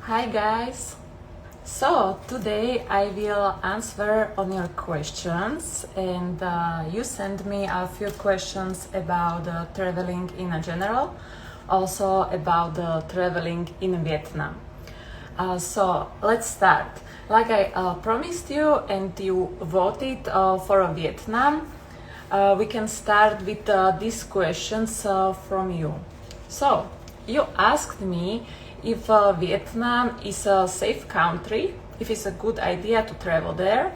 Hi guys! So today I will answer on your questions, and you sent me a few questions about traveling in general, also about traveling in Vietnam. So let's start. Like I promised you and you voted for Vietnam, we can start with these questions from you. So you asked me if Vietnam is a safe country, if it's a good idea to travel there.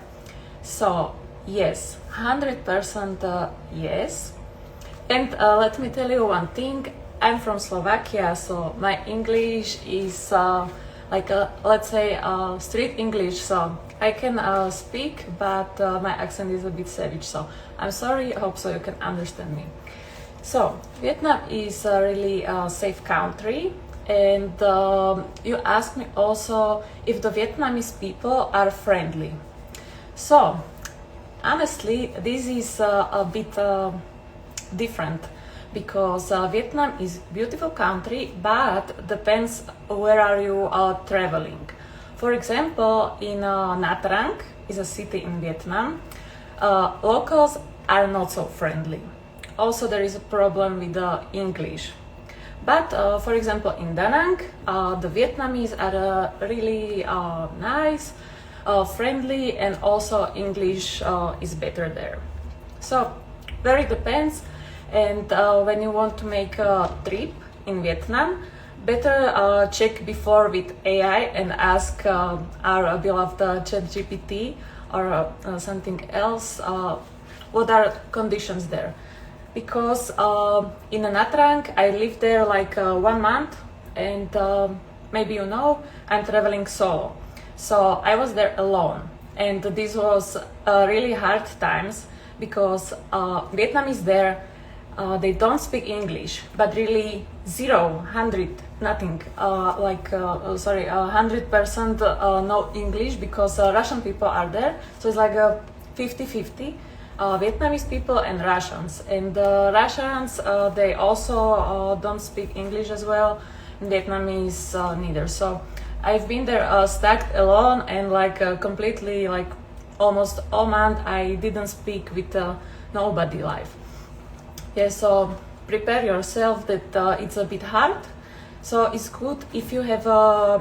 So yes, 100% yes. And let me tell you one thing, I'm from Slovakia, so my English is let's say street English, so I can speak, but my accent is a bit savage, so I'm sorry, I hope so you can understand me. So Vietnam is a really safe country, and you asked me also if the Vietnamese people are friendly. So honestly, this is a bit different, because Vietnam is a beautiful country, but depends where are you traveling. For example, in Nha Trang is a city in Vietnam, locals are not so friendly. Also, there is a problem with the English. But for example, in Da Nang, the Vietnamese are really nice, friendly, and also English is better there. So, very depends. And when you want to make a trip in Vietnam, better check before with AI and ask our beloved ChatGPT or something else what are conditions there. Because in Nha Trang, I lived there like 1 month, and maybe you know, I'm traveling solo. So I was there alone, and this was really hard times, because Vietnamese there, they don't speak English, but really 100, nothing, 100% no English, because Russian people are there, so it's like a 50-50. Vietnamese people and Russians, and Russians they also don't speak English as well, and Vietnamese neither. So I've been there stuck alone, and completely, almost all month I didn't speak with nobody live. Yeah, so prepare yourself that it's a bit hard. So it's good if you have a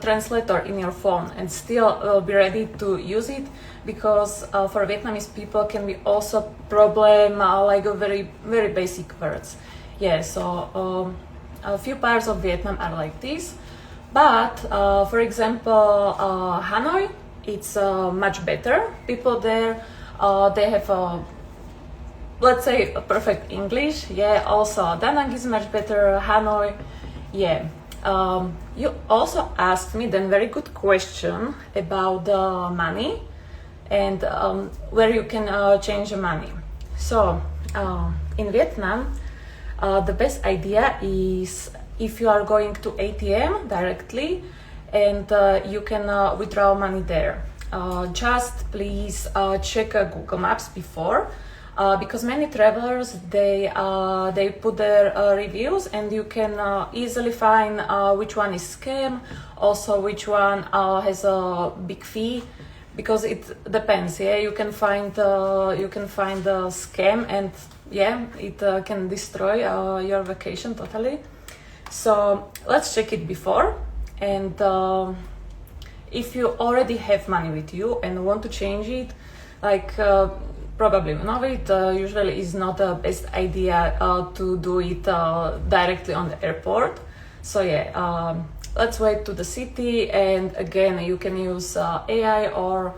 translator in your phone and still be ready to use it, because for Vietnamese people can be also problem like a very basic words. Yeah, so a few parts of Vietnam are like this, but for example Hanoi, it's much better. People there, they have let's say a perfect English. Yeah, also Da Nang is much better. Hanoi. Yeah. You also asked me then very good question about the money and where you can change the money. So in Vietnam, the best idea is if you are going to ATM directly, and you can withdraw money there. Just please check Google Maps before. Because many travelers, they put their reviews, and you can easily find which one is scam, also which one has a big fee, because it depends. Yeah, you can find the scam, and yeah, it can destroy your vacation totally. So let's check it before, and if you already have money with you and want to change it, probably you know it, usually is not the best idea to do it directly on the airport. So yeah, let's wait to the city, and again you can use AI or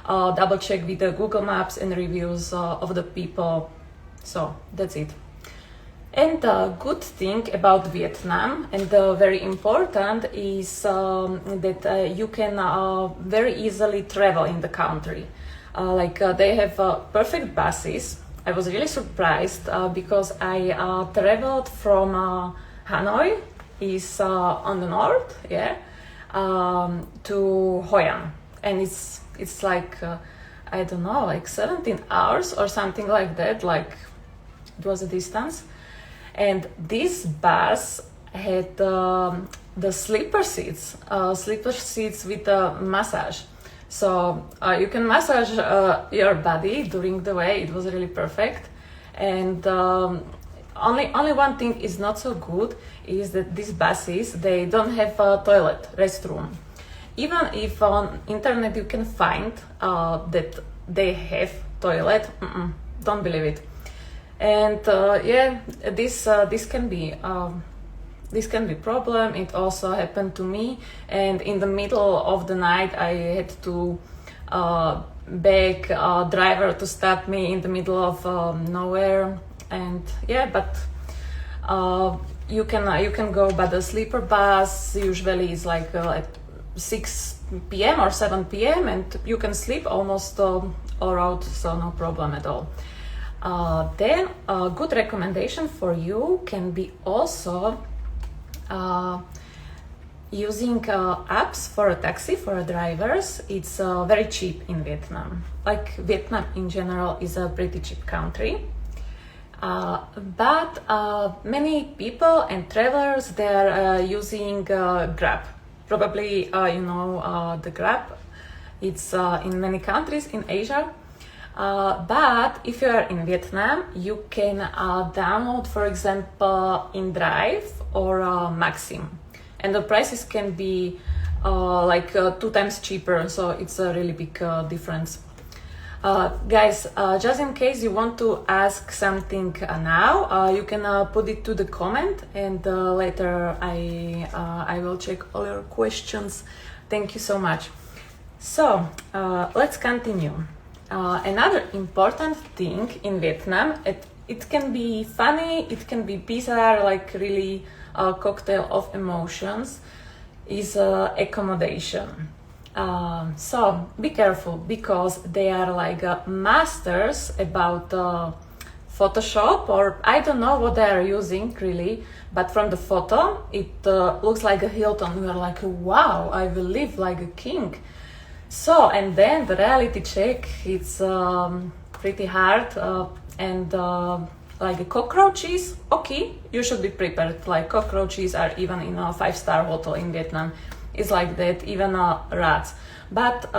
double check with the Google Maps and reviews of the people. So that's it. And the good thing about Vietnam, and very important, is that you can very easily travel in the country. They have perfect buses. I was really surprised because I traveled from Hanoi, is on the north, yeah, to Hoi An, and it's like I don't know, like 17 hours or something like that. Like it was a distance, and this bus had the sleeper seats with a massage. So you can massage your body during the way. It was really perfect. And only one thing is not so good is that these buses, they don't have a toilet, restroom. Even if on internet you can find that they have toilet, don't believe it. And yeah, this can be problem. It also happened to me, and in the middle of the night I had to beg a driver to stop me in the middle of nowhere. And yeah, but you can go by the sleeper bus. Usually it's like at 6 p.m. or 7 p.m. and you can sleep almost all road, so no problem at all. Then a good recommendation for you can be also using apps for a taxi for drivers. It's very cheap in Vietnam. Like Vietnam in general is a pretty cheap country. But many people and travelers, they are using Grab. Probably you know the Grab. It's in many countries in Asia. But if you are in Vietnam, you can download, for example, InDrive or Maxim, and the prices can be like 2 times cheaper. So it's a really big difference. Guys, just in case you want to ask something now, you can put it to the comment, and later I will check all your questions. Thank you so much. So let's continue. Another important thing in Vietnam, it can be funny, it can be bizarre, like really a cocktail of emotions, is accommodation. So be careful, because they are like masters about Photoshop, or I don't know what they are using really, but from the photo it looks like a Hilton. We are like, wow, I will live like a king. So, and then the reality check, it's pretty hard, and like cockroaches, okay, you should be prepared. Like cockroaches are even in a 5-star hotel in Vietnam. It's like that, even rats. But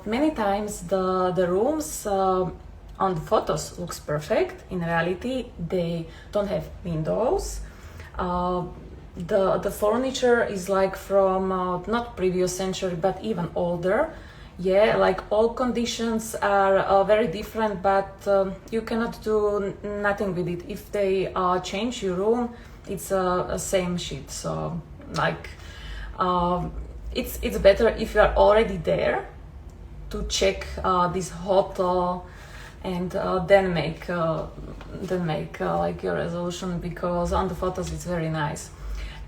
many times the rooms on the photos looks perfect. In reality, they don't have windows. The furniture is like from not previous century, but even older. Yeah, like all conditions are very different, but you cannot do nothing with it. If they change your room, it's a same shit. So like it's better if you are already there to check this hotel, and then make like your resolution, because on the photos it's very nice.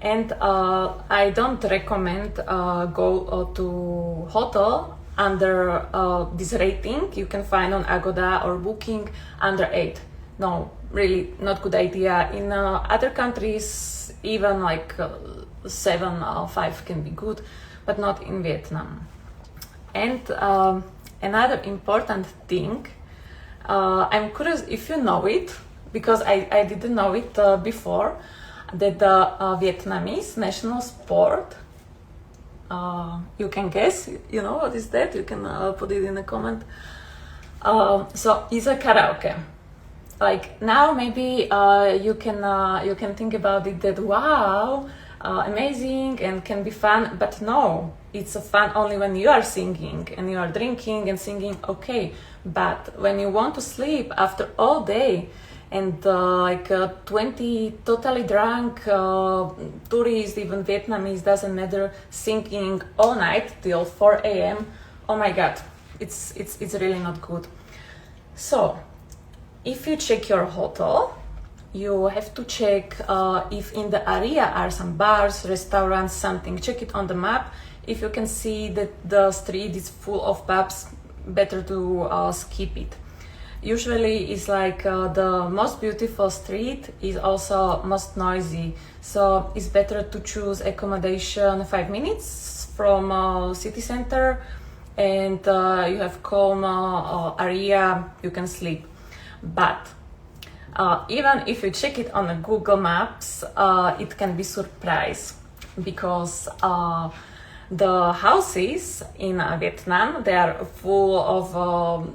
And I don't recommend go to hotel under this rating you can find on Agoda or Booking under 8. No, really not good idea. In other countries, even like 7 or 5 can be good, but not in Vietnam. And another important thing, I'm curious if you know it, because I didn't know it before, that the Vietnamese national sport, you can guess, you know what is that? You can put it in a comment. So it's a karaoke. Like now maybe you can think about it that wow, amazing and can be fun, but no, it's a fun only when you are singing and you are drinking and singing, okay. But when you want to sleep after all day, and 20 totally drunk tourists, even Vietnamese, doesn't matter, singing all night till 4 a.m. Oh my god, it's really not good. So if you check your hotel, you have to check if in the area are some bars, restaurants, something. Check it on the map. If you can see that the street is full of pubs, better to skip it. Usually it's like the most beautiful street is also most noisy, so it's better to choose accommodation 5 minutes from city center, and you have calm area, you can sleep. But even if you check it on the Google Maps, it can be surprise. because the houses in Vietnam, they are full of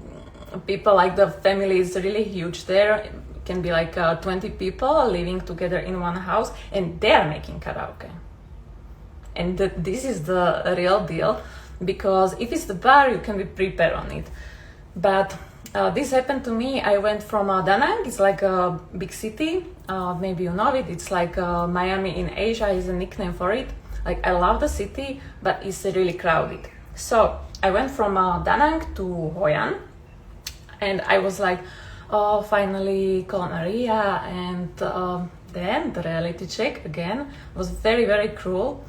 people, like the family is really huge there. It can be like 20 people living together in one house, and they are making karaoke. And this is the real deal, because if it's the bar, you can be prepared on it. But this happened to me. I went from Da Nang. It's like a big city. Maybe you know it. It's like Miami in Asia is a nickname for it. Like, I love the city, but it's really crowded. So I went from Da Nang to Hoi An, and I was like, oh, finally culinary. And then the reality check again was very, very cruel,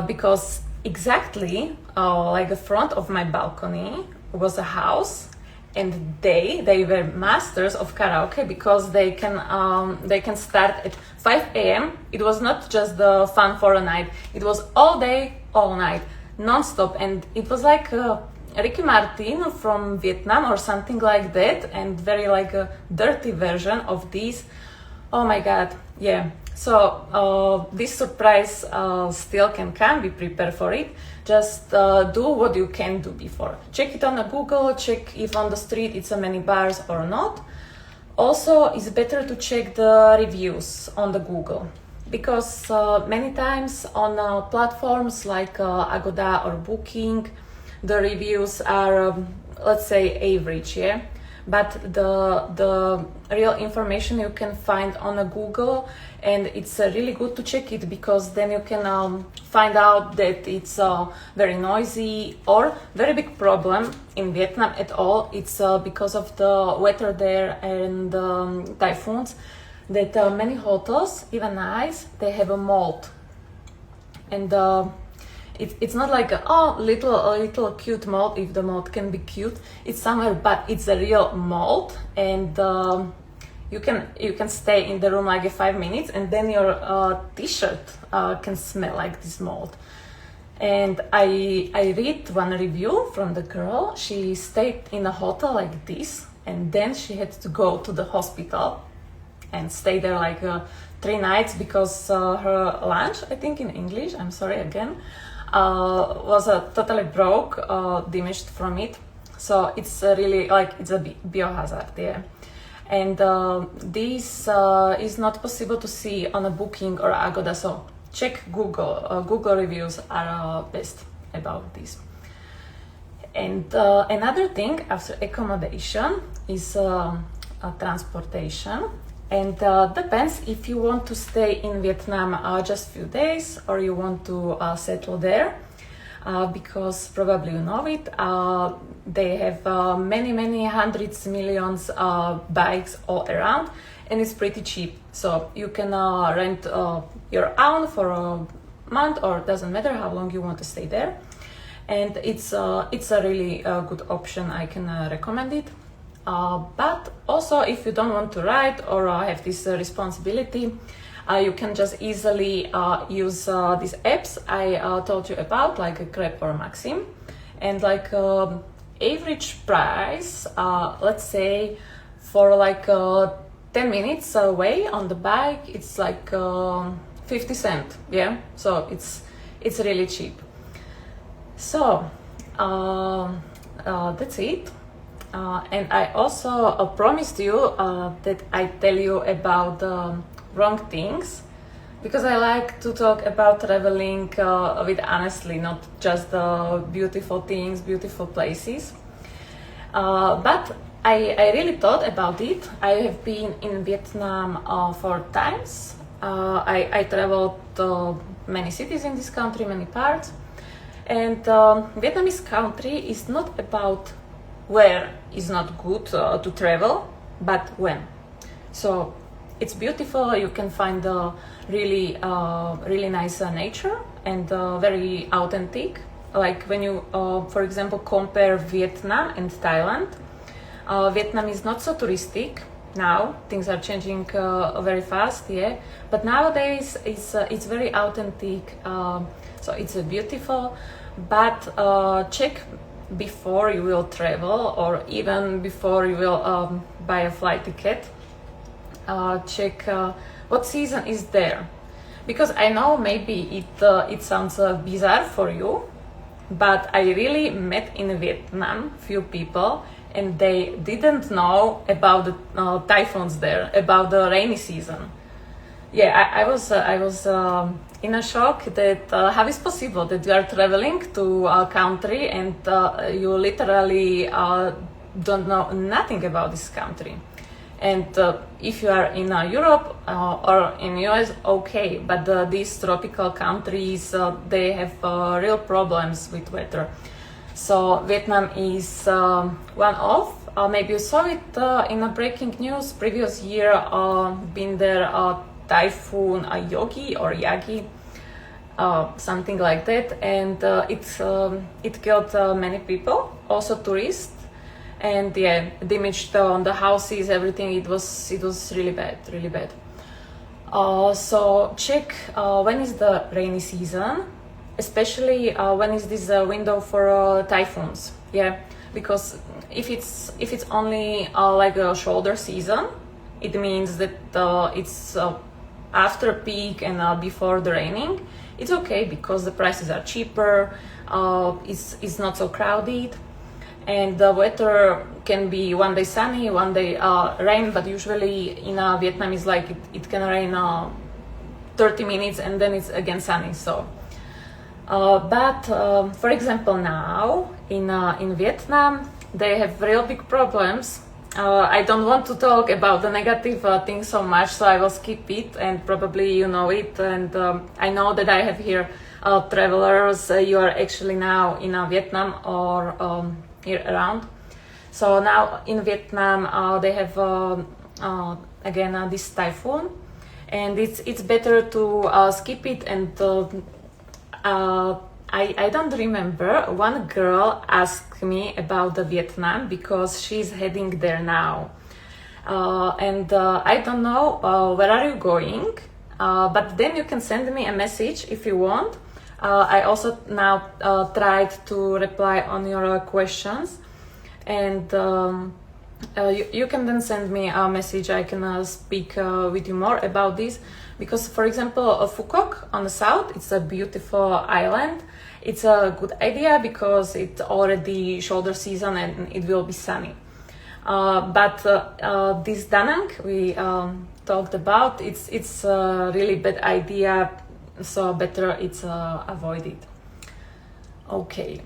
because exactly like the front of my balcony was a house, and they were masters of karaoke, because they can start at 5 a.m. It was not just the fun for a night, it was all day, all night, non-stop. And it was like Ricky Martin from Vietnam or something like that, and very like a dirty version of these. Oh my god, yeah. So this surprise still can come. Be prepared for it. Just do what you can do before. Check it on a Google. Check if on the street it's a many bars or not. Also, it's better to check the reviews on the Google, because many times on platforms like Agoda or Booking, the reviews are let's say average, yeah. But the real information you can find on a Google, and it's really good to check it, because then you can find out that it's very noisy or very big problem in Vietnam at all. It's because of the weather there and typhoons, that many hotels, even nice, they have a mold. And it's not like a little cute mold, if the mold can be cute. It's somewhere, but it's a real mold, and you can stay in the room like 5 minutes, and then your t-shirt can smell like this mold. And I read one review from the girl. She stayed in a hotel like this, and then she had to go to the hospital and stay there like 3 nights, because her lunch, I think in English, I'm sorry again, was totally broke, damaged from it. So it's really like, it's a biohazard, yeah. And this is not possible to see on a Booking or Agoda, so check Google. Google reviews are best about this. And another thing after accommodation is transportation. And depends if you want to stay in Vietnam just few days, or you want to settle there, because probably you know it, they have many hundreds millions bikes all around, and it's pretty cheap. So you can rent your own for a month, or doesn't matter how long you want to stay there. And it's a really good option. I can recommend it. But also, if you don't want to ride or have this responsibility, you can just easily use these apps I told you about, like Grab or Maxim. And like average price, let's say for like 10 minutes away on the bike, it's like 50 cents, yeah? So it's really cheap. So that's it. And I also promised you that I tell you about the wrong things, because I like to talk about traveling with honestly, not just the beautiful things, beautiful places. But I really thought about it. I have been in Vietnam 4 times. I traveled many cities in this country, many parts. And Vietnamese country is not about where is not good to travel, but when. So it's beautiful. You can find really nice nature, and very authentic. Like when you, for example, compare Vietnam and Thailand, Vietnam is not so touristic. Now things are changing very fast, yeah. But nowadays it's very authentic. So it's beautiful. But check before you will travel, or even before you will buy a flight ticket, check what season is there, because I know maybe it sounds bizarre for you, but I really met in Vietnam few people, and they didn't know about the typhoons there, about the rainy season. Yeah, I was in a shock that how is possible that you are traveling to a country and you literally don't know nothing about this country. And if you are in Europe or in US, okay, but these tropical countries, they have real problems with weather. So Vietnam is one of, maybe you saw it in a breaking news previous year, been there typhoon Yogi or Yagi, something like that, and it killed many people, also tourists, and yeah, damaged on the houses, everything. It was really bad, really bad. So check when is the rainy season, especially when is this window for typhoons. Yeah, because if it's only like a shoulder season, it means that it's after peak and before the raining. It's okay because the prices are cheaper, it's not so crowded, and the weather can be one day sunny, one day rain, but usually in Vietnam is like it can rain 30 minutes and then it's again sunny. So but for example, now in Vietnam they have real big problems. I don't want to talk about the negative things so much, so I will skip it, and probably you know it. And I know that I have here travelers. You are actually now in Vietnam or here around. So now in Vietnam they have again this typhoon, and it's better to skip it. And I don't remember. One girl asked me about the Vietnam because she's heading there now, and I don't know where are you going, but then you can send me a message if you want. I also now tried to reply on your questions, and you can then send me a message. I can speak with you more about this, because for example Phu Quoc on the south, it's a beautiful island. It's a good idea because it's already shoulder season and it will be sunny. But this Da Nang we talked about, it's a really bad idea, so better it's avoided. Okay.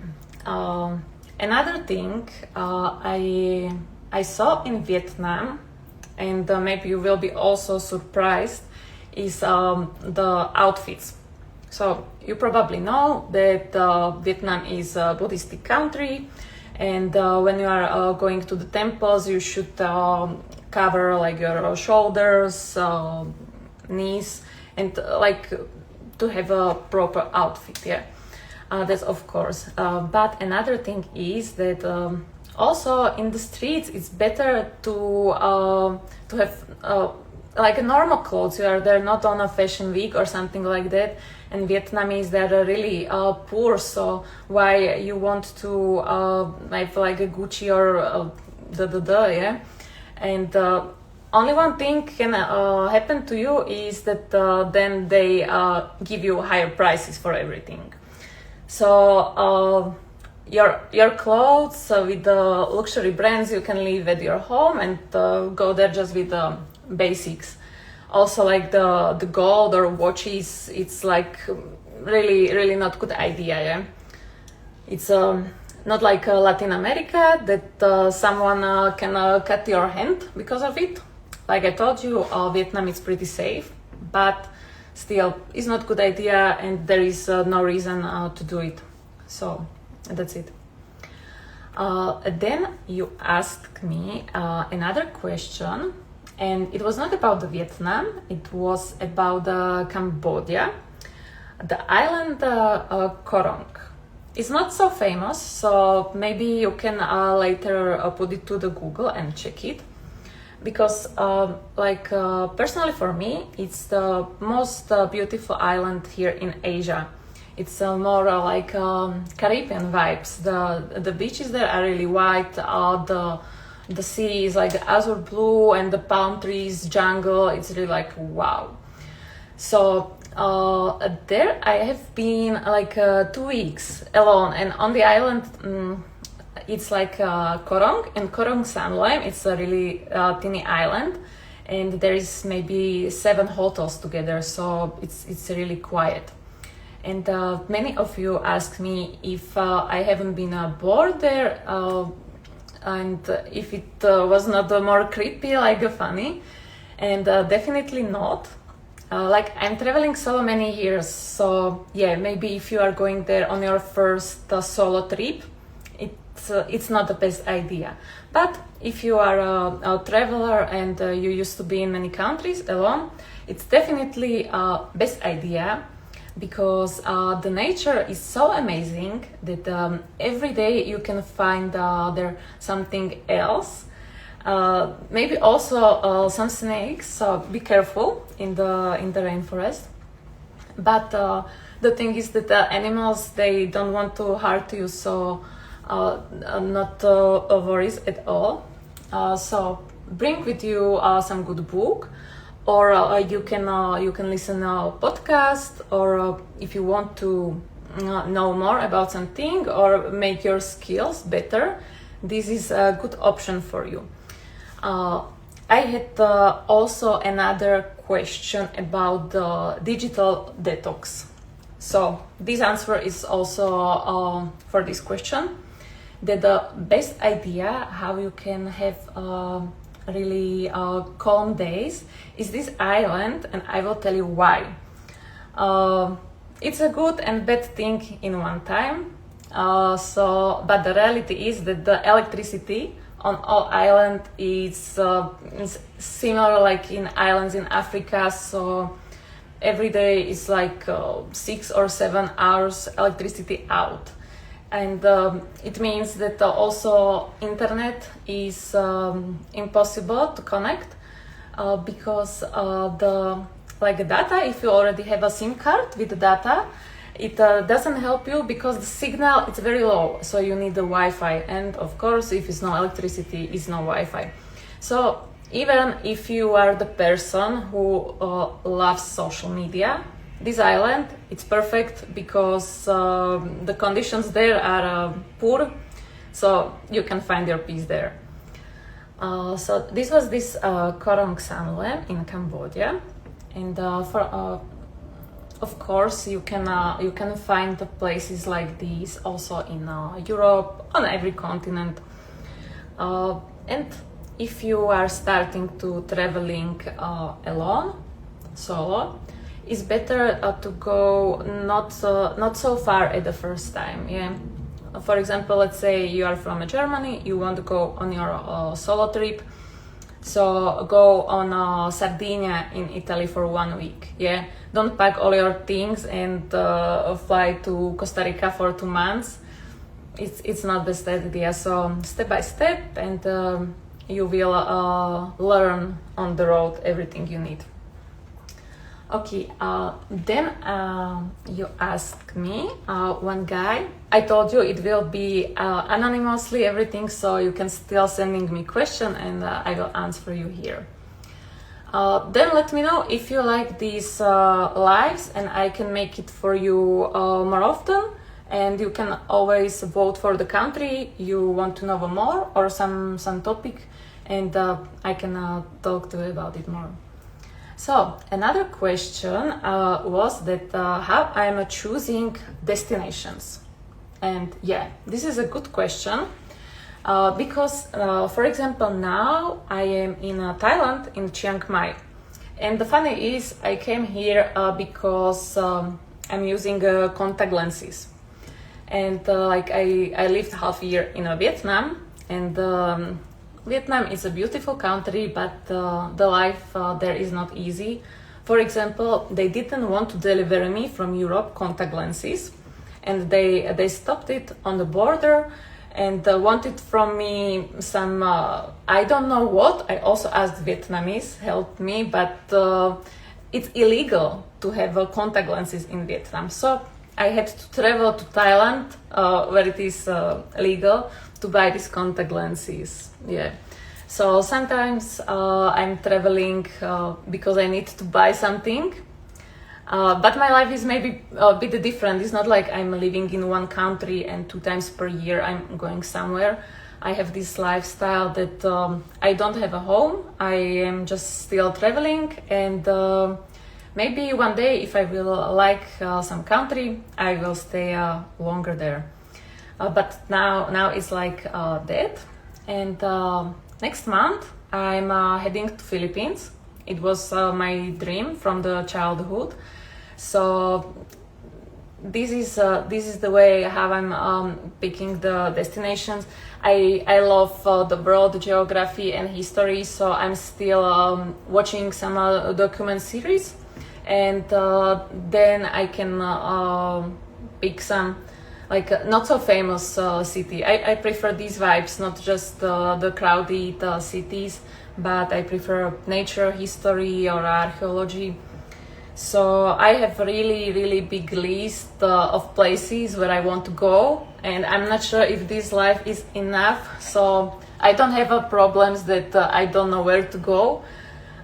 Another thing I saw in Vietnam, and maybe you will be also surprised, is the outfits. So you probably know that Vietnam is a Buddhist country, and when you are going to the temples, you should cover like your shoulders, knees, and like to have a proper outfit. Yeah, that's of course. But another thing is that also in the streets, it's better to have like normal clothes. You are there not on a fashion week or something like that. And Vietnamese, they're really poor, so why you want to have like a Gucci or yeah? And only one thing can happen to you is that then they give you higher prices for everything. So your clothes with the luxury brands, you can leave at your home and go there just with the basics. Also, like the gold or watches, it's like really not good idea. Yeah, it's not like Latin America that someone can cut your hand because of it. Like I told you, Vietnam is pretty safe, but still, it's not good idea, and there is no reason to do it. So that's it. Then you asked me another question. And it was not about the Vietnam, it was about Cambodia, the island Korong. It's not so famous, so maybe you can later put it to the Google and check it. Because personally for me, it's the most beautiful island here in Asia. It's more like Caribbean vibes. The beaches there are really white, the sea is like azure blue, and the palm trees, jungle, it's really like wow. So There I have been like 2 weeks alone, and on the island it's like Korong, and Korong Sanloem. It's a really teeny island, and there is maybe 7 hotels together, so it's really quiet. And many of you ask me if I haven't been bored there, and if it was not more creepy, like funny, and definitely not. Like I'm traveling so many years, so yeah, maybe if you are going there on your first solo trip, it's not the best idea. But if you are a traveler and you used to be in many countries alone, it's definitely best idea, because the nature is so amazing that every day you can find there something else. Maybe also some snakes, so be careful in the rainforest. But the thing is that the animals, they don't want to hurt you, so not worries at all. So bring with you some good book, or you can listen a podcast, or if you want to know more about something or make your skills better, this is a good option for you. I had also another question about the digital detox. So this answer is also for this question, that the best idea how you can have really calm days is this island, and I will tell you why. It's a good and bad thing in one time. But the reality is that the electricity on all island is similar like in islands in Africa. So every day is like 6 or 7 hours electricity out, and it means that also internet is impossible to connect because the data. If you already have a SIM card with data, it doesn't help you because the signal is very low, so you need the Wi-Fi, and of course if it's no electricity, it's no Wi-Fi. So even if you are the person who loves social media, this island, it's perfect because the conditions there are poor, so you can find your peace there. So this was this Korong Sanloem in Cambodia, and of course, you can find the places like these also in Europe, on every continent. And if you are starting to traveling alone, solo, it's better to go not so far at the first time. Yeah. For example, let's say you are from Germany, you want to go on your solo trip. So go on Sardinia in Italy for 1 week. Yeah, don't pack all your things and fly to Costa Rica for 2 months. It's not the best idea. So step by step, and you will learn on the road everything you need. Okay, then you asked me, one guy, I told you it will be anonymously everything, so you can still sending me question, and I will answer you here. Then let me know if you like these lives, and I can make it for you more often, and you can always vote for the country you want to know more, or some topic, and I can talk to you about it more. So another question was that how I'm choosing destinations. And yeah, this is a good question because, for example, now I am in Thailand, in Chiang Mai. And the funny is I came here because I'm using contact lenses. And I lived half a year in Vietnam, and Vietnam is a beautiful country, but the life there is not easy. For example, they didn't want to deliver me from Europe contact lenses, and they stopped it on the border and wanted from me some, I don't know what. I also asked Vietnamese, help me, but it's illegal to have contact lenses in Vietnam. So I had to travel to Thailand, where it is legal, to buy these contact lenses. Yeah. So sometimes I'm traveling because I need to buy something. But my life is maybe a bit different. It's not like I'm living in one country and 2 times per year I'm going somewhere. I have this lifestyle that I don't have a home. I am just still traveling, and maybe one day if I will like some country, I will stay longer there. But now it's like that. And next month I'm heading to Philippines. It was my dream from the childhood. So this is the way how I'm picking the destinations. I love the world geography and history, so I'm still watching some document series, and then I can pick some like not so famous city. I prefer these vibes, not just the crowded cities, but I prefer nature, history, or archaeology. So I have a really big list of places where I want to go, and I'm not sure if this life is enough. So I don't have problems that I don't know where to go.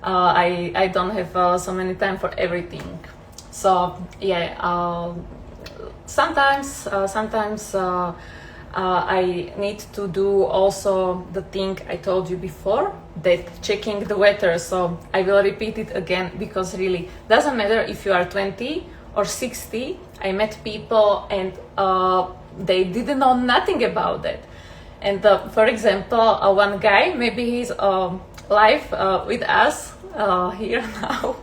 I don't have so many time for everything. So yeah, sometimes I need to do also the thing I told you before, that checking the weather. So I will repeat it again, because really doesn't matter if you are 20 or 60. I met people and they didn't know nothing about that. And for example, one guy, maybe he's live with us here now,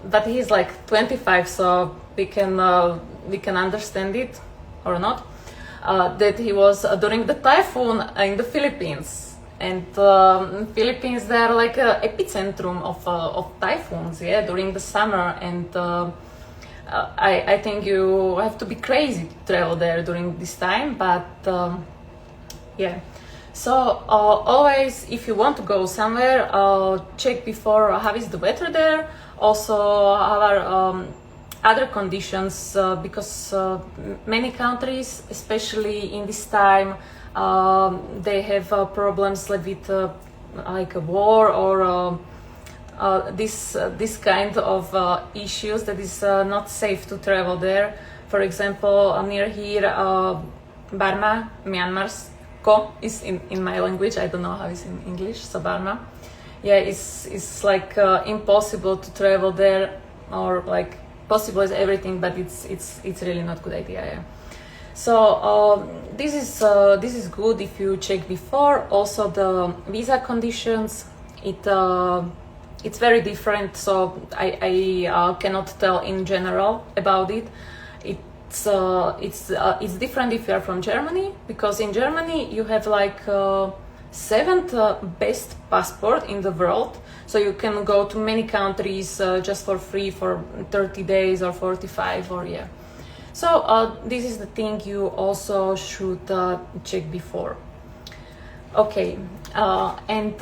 but he's like 25, so we can understand it or not. That he was during the typhoon in the Philippines, and Philippines, they are like a epicentrum of typhoons, yeah, during the summer, and I think you have to be crazy to travel there during this time, but yeah. So always, if you want to go somewhere, check before how is the weather there, also how are other conditions, because many countries, especially in this time, they have problems with like a war or this kind of issues that is not safe to travel there. For example, near here, Burma, Myanmar's Ko is in my language. I don't know how it's in English. So Burma, yeah, it's like impossible to travel there, or like possible is everything, but it's really not good idea. Yeah. So this is good if you check before. Also the visa conditions, it's very different. So I cannot tell in general about it. It's different if you are from Germany, because in Germany you have like seventh best passport in the world, so you can go to many countries just for free for 30 days or 45, or yeah. So this is the thing you also should check before. Okay, and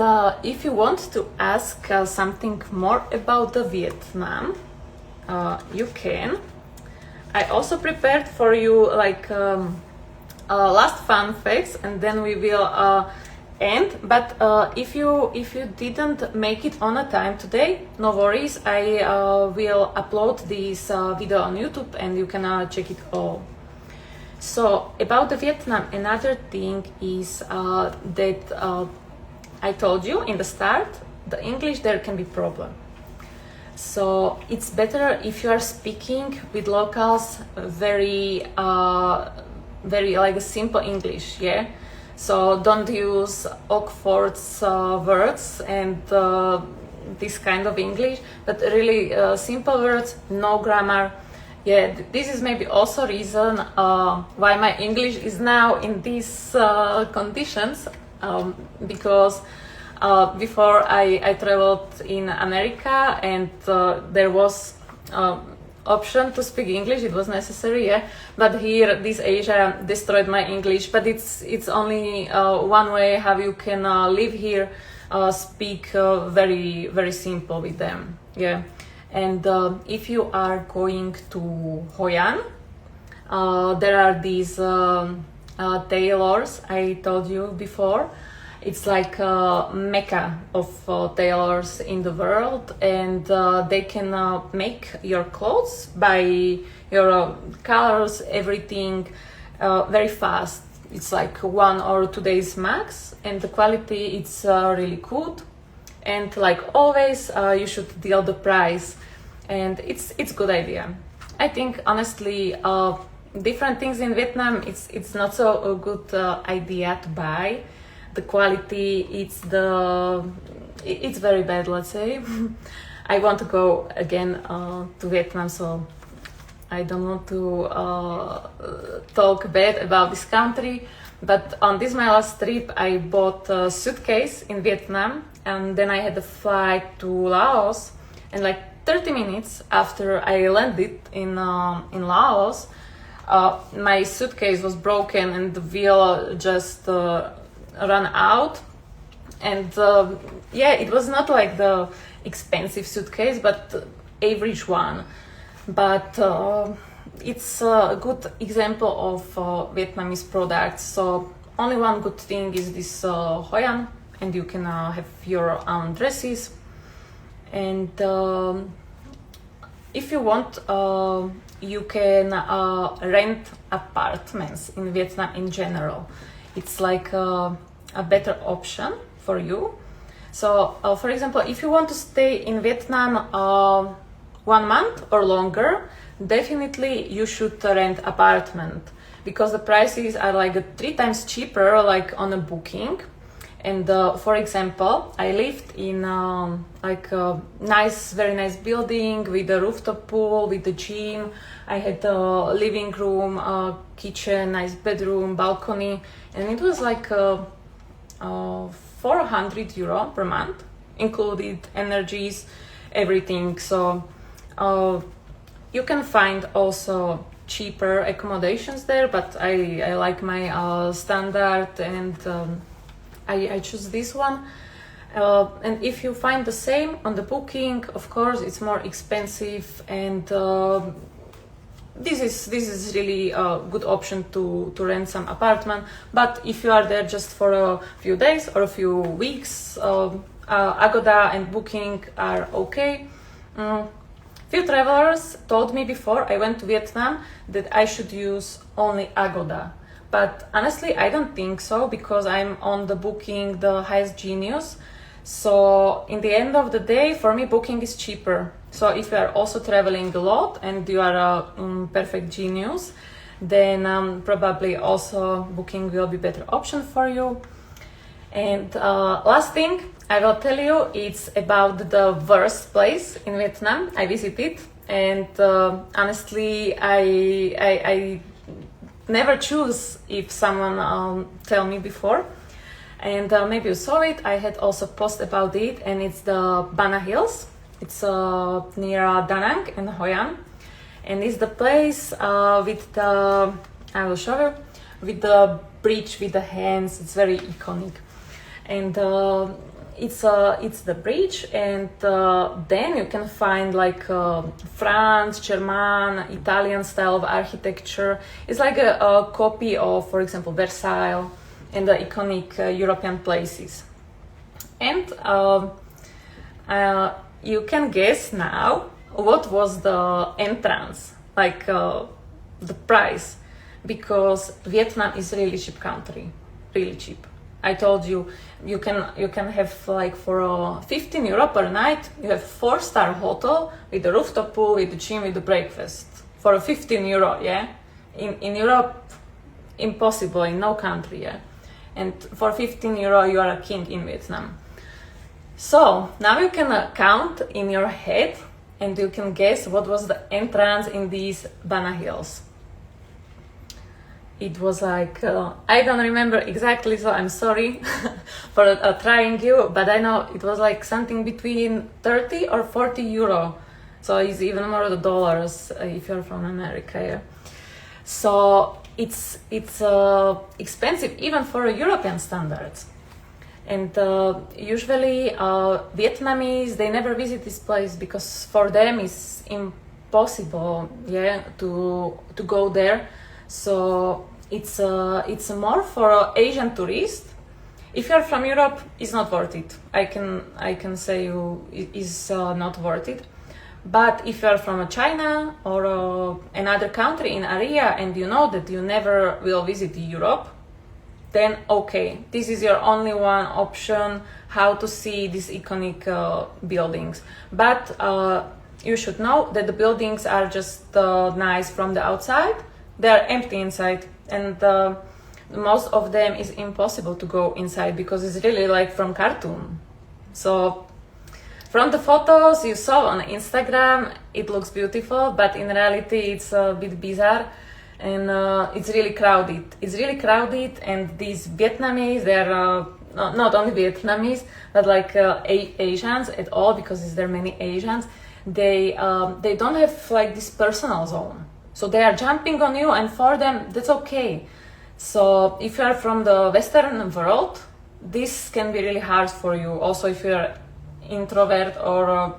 if you want to ask something more about the Vietnam, you can. I also prepared for you like last fun facts, and then we will end. But if you didn't make it on a time today, no worries. I will upload this video on YouTube, and you can check it all. So about the Vietnam, another thing is that I told you in the start, the English there can be problem. So it's better if you are speaking with locals very like a simple English, yeah. So don't use awkward words and this kind of English, but really simple words, no grammar. Yeah, this is maybe also reason why my English is now in these conditions, because before I traveled in America, and there was option to speak English. It was necessary, yeah. But here, this Asia destroyed my English. But it's only one way how you can live here, speak very simple with them, yeah. And if you are going to Hoi An, there are these tailors I told you before. It's like a mecca of tailors in the world, and they can make your clothes by your colors, everything very fast. It's like 1 or 2 days max, and the quality it's really good. And like always, you should deal the price, and it's good idea. I think honestly, different things in Vietnam, it's not so a good idea to buy. The quality, it's very bad. Let's say, I want to go again to Vietnam, so I don't want to talk bad about this country. But on this my last trip, I bought a suitcase in Vietnam, and then I had a flight to Laos, and like 30 minutes after I landed in Laos, my suitcase was broken and the wheel just ran out. And yeah, it was not like the expensive suitcase, but average one. But it's a good example of Vietnamese products. So only one good thing is this Hoi An, and you can have your own dresses. And if you want, you can rent apartments in Vietnam in general. It's like a better option for you. So, for example, if you want to stay in Vietnam 1 month or longer, definitely you should rent apartment, because the prices are like 3 times cheaper, like on a booking. And for example, I lived in like a nice, very nice building with a rooftop pool, with a gym. I had a living room, a kitchen, nice bedroom, balcony, and it was like 400 euro per month, included energies, everything. So you can find also cheaper accommodations there, but I like my standard, and I choose this one. And if you find the same on the booking, of course it's more expensive, and this is really a good option to rent some apartment. But if you are there just for a few days or a few weeks, Agoda and Booking are okay. Few travelers told me before I went to Vietnam that I should use only Agoda. But honestly, I don't think so, because I'm on the Booking, the highest genius. So in the end of the day, for me, Booking is cheaper. So if you are also traveling a lot and you are a perfect genius, then probably also Booking will be better option for you. And last thing I will tell you, it's about the worst place in Vietnam I visited. And honestly, I never choose if someone tell me before. And maybe you saw it, I had also post about it, and it's the Bana Hills. It's near Da Nang and Hoi An, and it's the place with the, I will show you, with the bridge with the hands. It's very iconic, and it's the bridge, and then you can find like France, German, Italian style of architecture. It's like a copy of, for example, Versailles and the iconic European places. And you can guess now what was the entrance, like the price, because Vietnam is really cheap country, really cheap. I told you, you can have like for 15 euro per night, you have 4-star hotel with the rooftop pool, with the gym, with the breakfast for 15 euro. Yeah, in Europe, impossible, in no country. Yeah, and for 15 euro you are a king in Vietnam. So now you can count in your head, and you can guess what was the entrance in these Bana Hills. It was like, I don't remember exactly, so I'm sorry for trying you, but I know it was like something between 30 or 40 euro. So it's even more the dollars if you're from America. Yeah. So it's expensive even for European standards. And usually Vietnamese, they never visit this place because for them it's impossible, yeah, to go there. So it's more for Asian tourists. if you're from Europe, it's not worth it. I can say you it is not worth it. But if you're from China or another country in area and you know that you never will visit Europe, then okay, this is your only one option how to see these iconic buildings. But you should know that the buildings are just nice from the outside. They are empty inside, and most of them is impossible to go inside because it's really like from cartoon. So from the photos you saw on Instagram, it looks beautiful, but in reality it's a bit bizarre, and it's really crowded. It's really crowded, and these Vietnamese, they're not only Vietnamese, but like Asians at all, because there are many Asians. They don't have like this personal zone, so they are jumping on you, and for them that's okay. So if you are from the Western world, this can be really hard for you. Also, if you're introvert or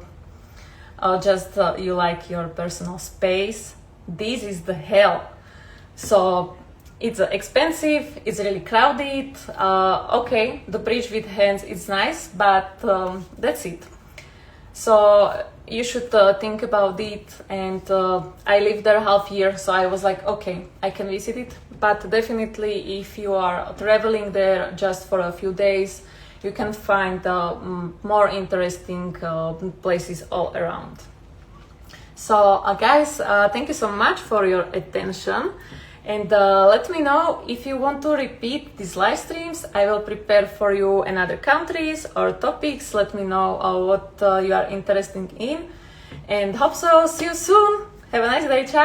just you like your personal space, this is the hell. So it's expensive, it's really crowded. Okay, the bridge with hands is nice, but that's it. So you should think about it. And I lived there half year, so I was like, okay, I can visit it. But definitely, if you are traveling there just for a few days, you can find more interesting places all around. So guys, thank you so much for your attention, and let me know if you want to repeat these live streams. I will prepare for you another countries or topics. Let me know what you are interested in, and hope so. See you soon. Have a nice day. Ciao.